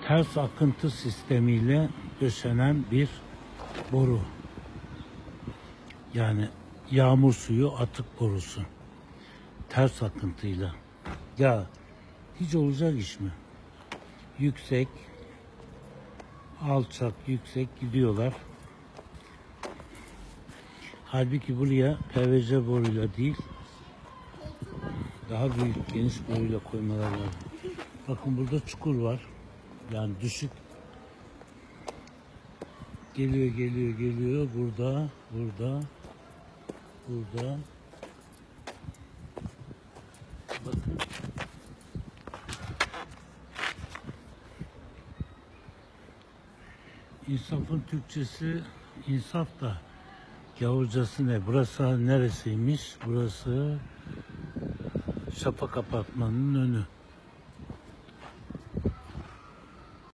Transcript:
ters akıntı sistemiyle döşenen bir boru. Yani yağmur suyu atık borusu. Ters akıntıyla. Ya hiç olacak iş mi? Yüksek, alçak, yüksek gidiyorlar. Halbuki buraya PVC boruyla değil, daha büyük, geniş boruyla koymalar lazım. Bakın burada çukur var. Yani düşük. Geliyor. Burada. Bakın. İnsafın Türkçesi insaf da gavurcası ne? Burası neresiymiş? Burası Şafak Apartmanı'nın önü.